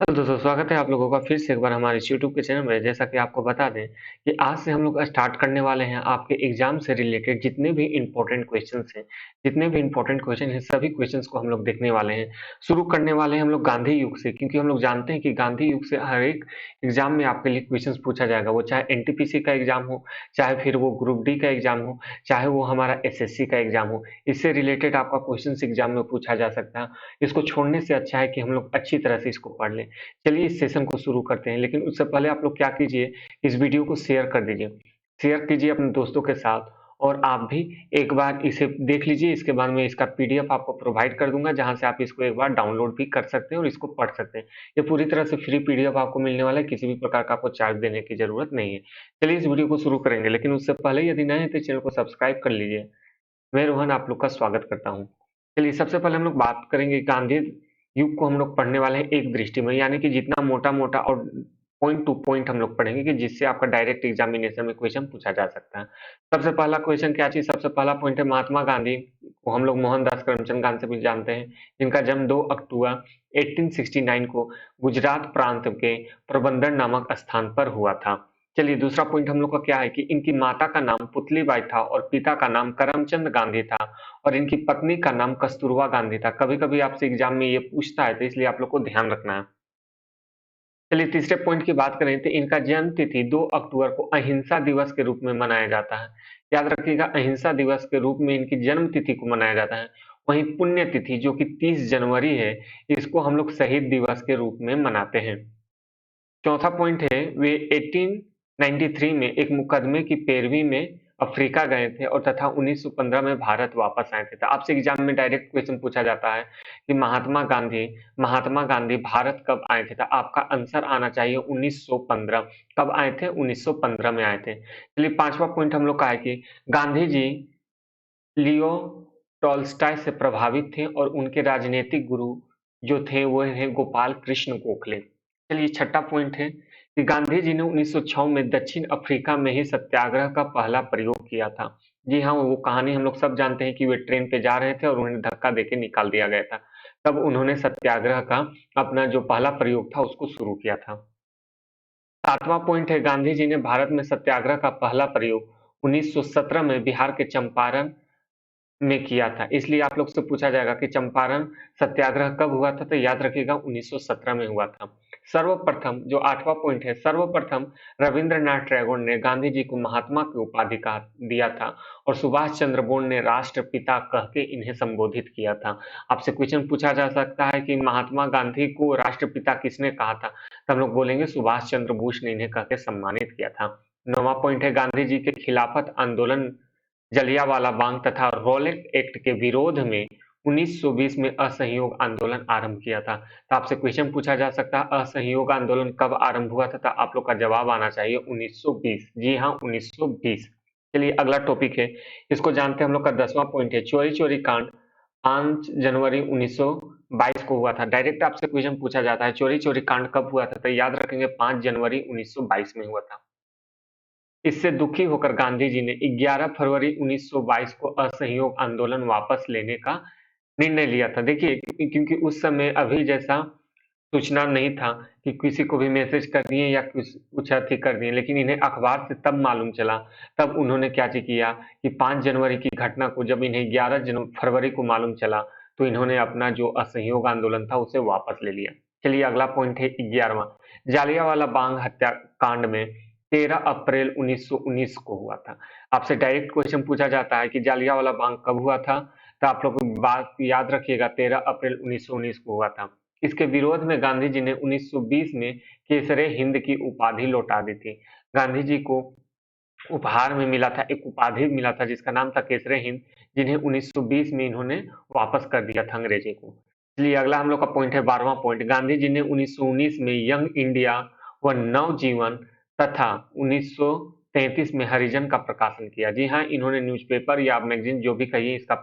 Hello दोस्तों, स्वागत है आप लोगों का फिर से एक बार हमारे इस यूट्यूब के चैनल में। जैसा कि आपको बता दें कि आज से हम लोग स्टार्ट करने वाले हैं आपके एग्जाम से रिलेटेड जितने भी इम्पोर्टेंट क्वेश्चंस हैं, जितने भी इम्पोर्टेंट क्वेश्चन हैं, सभी क्वेश्चंस को हम लोग देखने वाले हैं। शुरू करने वाले हैं हम लोग गांधी युग से, क्योंकि हम लोग जानते हैं कि गांधी युग से हर एक एग्जाम में आपके लिए क्वेश्चंस पूछा जाएगा। वो चाहे एनटीपीसी का एग्जाम हो, चाहे फिर वो ग्रुप डी का एग्जाम हो, चाहे वो हमारा एसएससी का एग्जाम हो, इससे रिलेटेड आपका क्वेश्चन एग्जाम में पूछा जा सकता है। इसको छोड़ने से अच्छा है कि हम लोग अच्छी तरह से इसको पढ़ लें। चलिए इस सेशन को शुरू करते हैं, लेकिन उससे पहले आप लोग क्या कीजिए, इस वीडियो को शेयर कर दीजिए। शेयर कीजिए अपने दोस्तों के साथ, और आप भी एक बार इसे देख लीजिए। इसके बाद मैं इसका पीडीएफ आपको प्रोवाइड कर दूंगा, जहां से आप इसको एक बार डाउनलोड भी कर सकते हैं और इसको पढ़ सकते हैं। ये पूरी तरह से फ्री पीडीएफ आपको मिलने वाला है, किसी भी प्रकार का आपको चार्ज देने की जरूरत नहीं है। चलिए इस वीडियो को शुरू करेंगे, लेकिन उससे पहले यदि नए हैं तो चैनल को सब्सक्राइब कर लीजिए। मैं रोहन आप लोग का स्वागत करता हूँ। चलिए सबसे पहले हम लोग बात करेंगे गांधी युग को। हम लोग पढ़ने वाले हैं एक दृष्टि में, यानी कि जितना मोटा मोटा और पॉइंट टू पॉइंट हम लोग पढ़ेंगे कि जिससे आपका डायरेक्ट एग्जामिनेशन में क्वेश्चन पूछा जा सकता है। सबसे पहला क्वेश्चन क्या चीज, सबसे पहला पॉइंट है महात्मा गांधी को हम लोग मोहनदास करमचंद गांधी से भी जानते हैं, जिनका जन्म 2 अक्टूबर 1869 को गुजरात प्रांत के पोरबंदर नामक स्थान पर हुआ था। चलिए दूसरा पॉइंट हम लोग का क्या है कि इनकी माता का नाम पुतलीबाई था और पिता का नाम करमचंद गांधी था, और इनकी पत्नी का नाम कस्तूरबा गांधी था। कभी कभी आपसे एग्जाम में ये पूछता है, तो इसलिए आप लोग को ध्यान रखना है। चलिए तीसरे पॉइंट की बात करें तो इनका जन्म तिथि 2 अक्टूबर को अहिंसा दिवस के रूप में मनाया जाता है। याद रखिएगा, अहिंसा दिवस के रूप में इनकी जन्म तिथि को मनाया जाता है। वहीं पुण्य तिथि जो कि 30 जनवरी है, इसको हम लोग शहीद दिवस के रूप में मनाते हैं। चौथा पॉइंट है, वे 1893 में एक मुकदमे की पैरवी में अफ्रीका गए थे और तथा 1915 में भारत वापस आए थे। तो आपसे एग्जाम में डायरेक्ट क्वेश्चन पूछा जाता है कि महात्मा गांधी भारत कब आए थे, तो आपका आंसर आना चाहिए 1915। कब आए थे? 1915 में आए थे। चलिए पांचवा पॉइंट हम लोग का है कि गांधी जी लियो टॉल्स्टॉय से प्रभावित थे और उनके राजनीतिक गुरु जो थे वो हैं गोपाल कृष्ण गोखले। चलिए छठा पॉइंट है कि गांधी जी ने 1906 में दक्षिण अफ्रीका में ही सत्याग्रह का पहला प्रयोग किया था। जी हाँ, वो कहानी हम लोग सब जानते हैं कि वे ट्रेन पे जा रहे थे और उन्हें धक्का देके निकाल दिया गया था। तब उन्होंने सत्याग्रह का अपना जो पहला प्रयोग था उसको शुरू किया था। सातवां पॉइंट है, गांधी जी ने भारत में सत्याग्रह का पहला प्रयोग 1917 में बिहार के चंपारण में किया था। इसलिए आप लोग से पूछा जाएगा कि चंपारण सत्याग्रह कब हुआ था, तो याद रखिएगा 1917 में हुआ था। सर्वप्रथम जो आठवां पॉइंट है, सर्वप्रथम रविंद्रनाथ टैगोर ने गांधी जी को महात्मा की उपाधि का दिया था और सुभाष चंद्र बोस ने राष्ट्रपिता कह के इन्हें संबोधित किया था। आपसे क्वेश्चन पूछा जा सकता है कि महात्मा गांधी को राष्ट्रपिता किसने कहा था, तो हम लोग बोलेंगे सुभाष चंद्र बोस ने इन्हें कह के सम्मानित किया था। नौवां पॉइंट है, गांधी जी के खिलाफत आंदोलन जलियांवाला बाग तथा रॉलेट एक्ट के विरोध में 1920 में असहयोग आंदोलन आरंभ किया था। तो आपसे क्वेश्चन पूछा जा सकता है असहयोग आंदोलन कब आरंभ हुआ था, तो आप लोग का जवाब आना चाहिए 1920। जी हाँ, 1920। चलिए अगला टॉपिक है, इसको जानते हैं। हम लोग का 10वां पॉइंट है, चोरी चोरी कांड 5 जनवरी 1922 को हुआ था। डायरेक्ट आपसे क्वेश्चन पूछा जाता है चोरी चोरी कांड कब हुआ था, तो याद रखेंगे 5 जनवरी 1922 में हुआ था। इससे दुखी होकर गांधी जी ने 11 फरवरी 1922 को असहयोग आंदोलन वापस लेने का निर्णय लिया था। देखिए क्योंकि उस समय अभी जैसा सूचना नहीं था कि किसी को भी मैसेज कर दिए या कुछ अथी कर दिए, लेकिन इन्हें अखबार से तब मालूम चला। तब उन्होंने क्या चीज किया कि 5 जनवरी की घटना को जब इन्हें 11 फरवरी को मालूम चला, तो इन्होंने अपना जो असहयोग आंदोलन था उसे वापस ले लिया। चलिए अगला पॉइंट है 11वां, जालियांवाला बाग हत्याकांड में 13 अप्रैल 1919 को हुआ था। आपसे डायरेक्ट क्वेश्चन पूछा जाता है कि जालियांवाला बाग कब हुआ था, तो आप लोग बात याद रखिएगा 13 अप्रैल 1919 को हुआ था। इसके विरोध में गांधी जी ने 1920 में केसरे हिंद की उपाधि लौटा दी थी। गांधी जी को उपहार में मिला था, एक उपाधि मिला था जिसका नाम था केसरे हिंद, जिन्हें 1920 में इन्होंने वापस कर दिया था अंग्रेजी को। इसलिए अगला हम लोग का पॉइंट है 12वां पॉइंट, गांधी जी ने 1919 में यंग इंडिया व नवजीवन तथा 1933 में हरिजन का प्रकाशन किया। जी हाँ, इन्होंने न्यूज़पेपर या मैगजीन जो भी कहिए इसका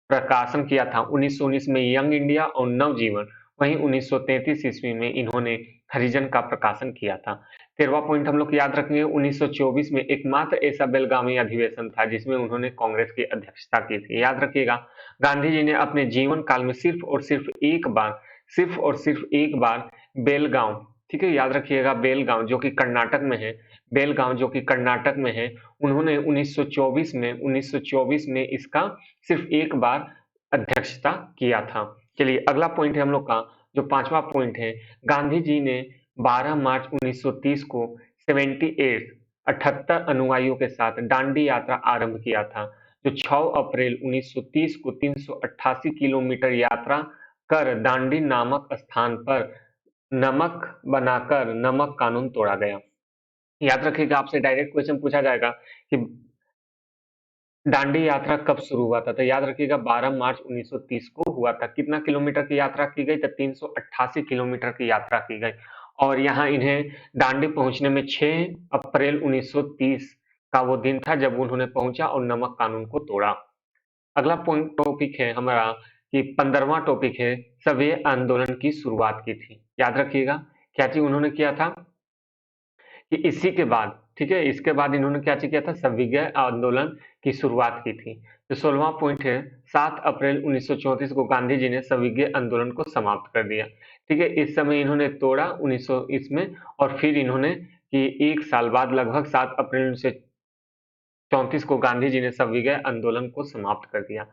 प्रकाशन किया था 1919 में यंग इंडिया और नवजीवन। वहीं 1933 ईस्वी में इन्होंने हरिजन का प्रकाशन किया था। 13वां पॉइंट हम लोग याद रखेंगे, 1924 में एकमात्र ऐसा बेलगामी अधिवेशन था जिसमें उन्होंने कांग्रेस की अध्यक्षता की थी। याद रखिएगा, गांधी जी ने अपने जीवन काल में सिर्फ और सिर्फ एक बार सिर्फ और सिर्फ एक बार बेलगांव, ठीक है, याद रखिएगा बेलगांव जो कि कर्नाटक में है, बेलगांव जो कि कर्नाटक में है, उन्होंने 1924 में इसका सिर्फ एक बार अध्यक्षता किया था। चलिए अगला पॉइंट है हम लोग का, जो पांचवा पॉइंट है, गांधी जी ने 12 मार्च 1930 को 78 अनुयायियों के साथ दांडी यात्रा आरंभ किया था, जो 6 अप्रैल 1930 को 388 किलोमीटर यात्रा कर दांडी नामक स्थान पर नमक बनाकर नमक कानून तोड़ा गया। याद रखिएगा, आपसे डायरेक्ट क्वेश्चन पूछा जाएगा कि दांडी यात्रा कब शुरू हुआ था, तो याद रखिएगा 12 मार्च 1930 को हुआ था। कितना किलोमीटर की यात्रा की गई, तो 388 किलोमीटर की यात्रा की गई, और यहाँ इन्हें दांडी पहुंचने में 6 अप्रैल 1930 का वो दिन था जब उन्होंने पहुंचा और नमक कानून को तोड़ा। अगला पॉइंट टॉपिक है हमारा कि 15वां टॉपिक है, सभ्य आंदोलन की शुरुआत की थी। याद रखिएगा क्या चीज उन्होंने किया था कि इसी के बाद, ठीक है, इसके बाद इन्होंने क्या किया था, सविनय आंदोलन की शुरुआत की थी। तो 16वां पॉइंट है, 7 अप्रैल 1934 को गांधी जी ने सविनय आंदोलन को समाप्त कर दिया। ठीक है, इस समय इन्होंने तोड़ा 1900 इसमें, और फिर इन्होंने कि एक साल बाद लगभग 7 अप्रैल 1934 को गांधी जी ने सविनय आंदोलन को समाप्त कर दिया।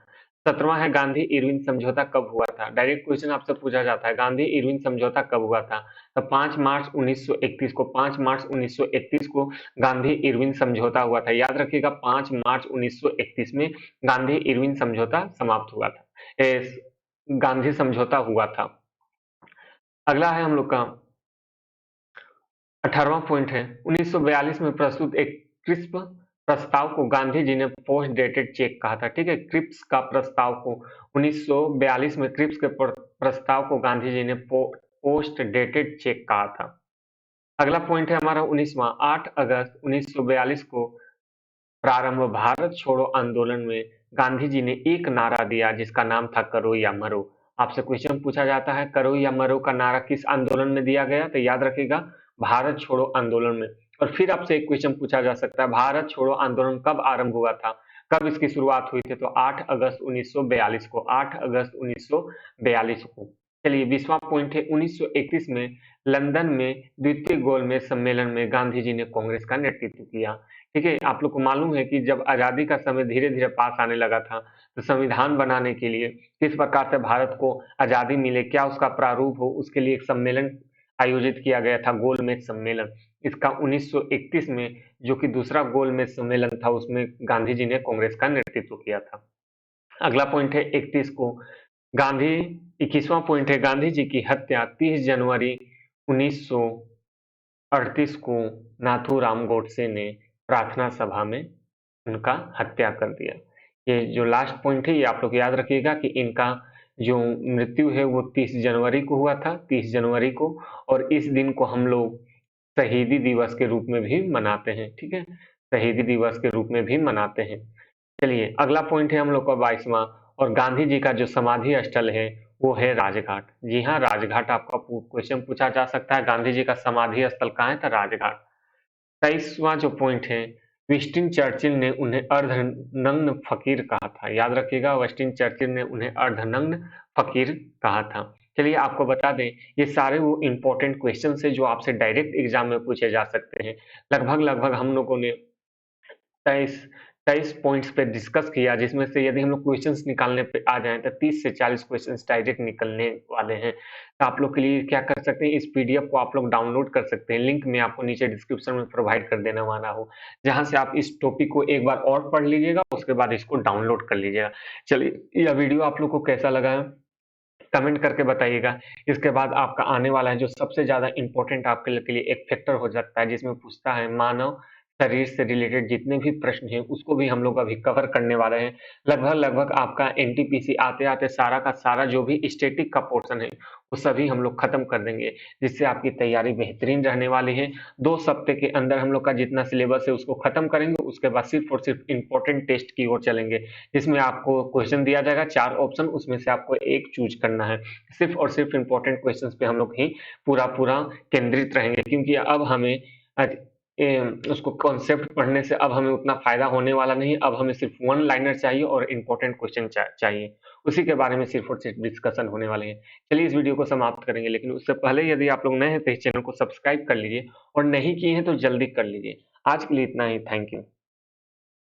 17वां है, गांधी इरविन समझौता कब हुआ था। डायरेक्ट क्वेश्चन आपसे पूछा जाता है, गांधी इरविन समझौता कब हुआ था, तो 5 मार्च 1931 को, 5 मार्च 1931 को गांधी इरविन समझौता हुआ था। याद रखिएगा 5 मार्च 1931 में गांधी इरविन समझौता समाप्त हुआ था, गांधी समझौता हुआ था। अगला है हम लोग का 18वां पॉइंट है, 1942 में प्रस्तुत एक क्रिप्स प्रस्ताव को गांधी जी ने पोस्ट डेटेड चेक कहा था। ठीक है, क्रिप्स का प्रस्ताव को 1942 में क्रिप्स के प्रस्ताव को गांधी जी ने पोस्ट डेटेड चेक कहा था। अगला पॉइंट है हमारा 19वां, 8 अगस्त 1942 को प्रारंभ भारत छोड़ो आंदोलन में गांधी जी ने एक नारा दिया जिसका नाम था करो या मरो। आपसे क्वेश्चन पूछा जाता है करो या मरो का नारा किस आंदोलन में दिया गया, तो याद रखिएगा भारत छोड़ो आंदोलन में। और फिर आपसे एक क्वेश्चन पूछा जा सकता है, भारत छोड़ो आंदोलन कब आरंभ हुआ था, कब इसकी शुरुआत हुई थी, तो 8 अगस्त 1942 को, 8 अगस्त 1942 को। चलिए 20वां पॉइंट है, 1931 में लंदन में द्वितीय गोलमेज सम्मेलन में गांधी जी ने कांग्रेस का नेतृत्व किया। ठीक है, आप लोग को मालूम है कि जब आजादी का समय धीरे धीरे पास आने लगा था, तो संविधान बनाने के लिए किस प्रकार से भारत को आजादी मिले, क्या उसका प्रारूप हो, उसके लिए एक सम्मेलन आयोजित किया गया था, गोलमेज सम्मेलन। इसका 1931 में जो कि दूसरा गोलमेज सम्मेलन था, उसमें गांधी जी ने कांग्रेस का नेतृत्व किया था। अगला पॉइंट है 31 को गांधी 21वां पॉइंट है, गांधी जी की हत्या 30 जनवरी 1938 को नाथूराम गोडसे ने प्रार्थना सभा में उनका हत्या कर दिया। ये जो लास्ट पॉइंट है ये आप लोग याद रखिएगा कि इनका जो मृत्यु है वो 30 जनवरी को हुआ था, 30 जनवरी को, और इस दिन को हम लोग शहीदी दिवस के रूप में भी मनाते हैं। ठीक है, शहीदी दिवस के रूप में भी मनाते हैं। चलिए अगला पॉइंट है हम लोग का 22वां, और गांधी जी का जो समाधि स्थल है वो है राजघाट। जी हाँ, राजघाट आपका क्वेश्चन पूछा जा सकता है, गांधी जी का समाधि स्थल कहाँ है, तो राजघाट। 23वां जो पॉइंट है, विंस्टन चर्चिल ने उन्हें अर्धनग्न फकीर कहा था। याद रखिएगा, विंस्टन चर्चिल ने उन्हें अर्धनग्न फकीर कहा था। चलिए आपको बता दें, ये सारे वो इंपॉर्टेंट क्वेश्चन है जो आपसे डायरेक्ट एग्जाम में पूछे जा सकते हैं। लगभग लगभग हम लोगों ने 23 23 पॉइंट्स पे डिस्कस किया, जिसमें से यदि हम लोग क्वेश्चंस निकालने पे आ जाएं तो 30 से 40 क्वेश्चंस डायरेक्ट निकलने वाले हैं। तो आप लोग के लिए क्या कर सकते हैं, इस पीडीएफ को आप लोग डाउनलोड कर सकते हैं, लिंक मैं आपको नीचे डिस्क्रिप्शन में प्रोवाइड कर देने वाला हूँ, जहां से आप इस टॉपिक को एक बार और पढ़ लीजिएगा, उसके बाद इसको डाउनलोड कर लीजिएगा। चलिए यह वीडियो आप लोग को कैसा लगा है कमेंट करके बताइएगा। इसके बाद आपका आने वाला है जो सबसे ज्यादा इंपॉर्टेंट आपके लिए एक फैक्टर हो जाता है, जिसमें पूछता है मानव शरीर से रिलेटेड जितने भी प्रश्न हैं उसको भी हम लोग अभी कवर करने वाले हैं। लगभग लगभग आपका एनटीपीसी आते आते सारा का सारा जो भी स्टैटिक का पोर्शन है वो सभी हम लोग खत्म कर देंगे, जिससे आपकी तैयारी बेहतरीन रहने वाली है। 2 सप्ते के अंदर हम लोग का जितना सिलेबस है उसको खत्म करेंगे, उसके बाद सिर्फ और सिर्फ इंपॉर्टेंट टेस्ट की ओर चलेंगे, जिसमें आपको क्वेश्चन दिया जाएगा 4 ऑप्शन, उसमें से आपको एक चूज करना है। सिर्फ और सिर्फ इंपॉर्टेंट क्वेश्चंस पे हम लोग ही पूरा पूरा केंद्रित रहेंगे, क्योंकि अब हमें उसको कॉन्सेप्ट पढ़ने से अब हमें उतना फ़ायदा होने वाला नहीं, अब हमें सिर्फ़ वन लाइनर चाहिए और इम्पोर्टेंट क्वेश्चन चाहिए। उसी के बारे में सिर्फ़ और सिर्फ़ डिस्कशन होने वाले हैं। चलिए इस वीडियो को समाप्त करेंगे, लेकिन उससे पहले यदि आप लोग नए हैं तो इस चैनल को सब्सक्राइब कर लीजिए और नहीं किए हैं तो जल्दी कर लीजिए। आज के लिए इतना ही, थैंक यू।